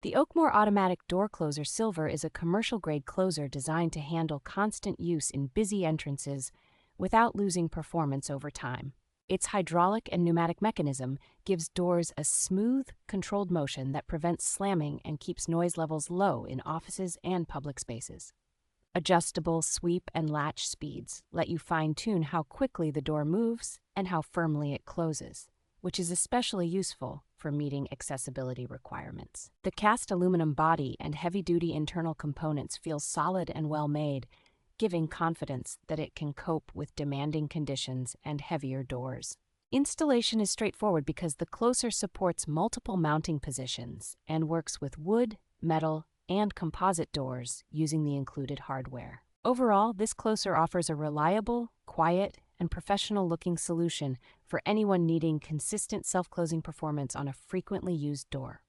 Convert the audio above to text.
The OAKMOORE Automatic Door Closer Silver is a commercial-grade closer designed to handle constant use in busy entrances without losing performance over time. Its hydraulic and pneumatic mechanism gives doors a smooth, controlled motion that prevents slamming and keeps noise levels low in offices and public spaces. Adjustable sweep and latch speeds let you fine-tune how quickly the door moves and how firmly it closes, which is especially useful for meeting accessibility requirements. The cast aluminum body and heavy-duty internal components feel solid and well-made, giving confidence that it can cope with demanding conditions and heavier doors. Installation is straightforward because the closer supports multiple mounting positions and works with wood, metal, and composite doors using the included hardware. Overall, this closer offers a reliable, quiet, and professional-looking solution for anyone needing consistent self-closing performance on a frequently used door.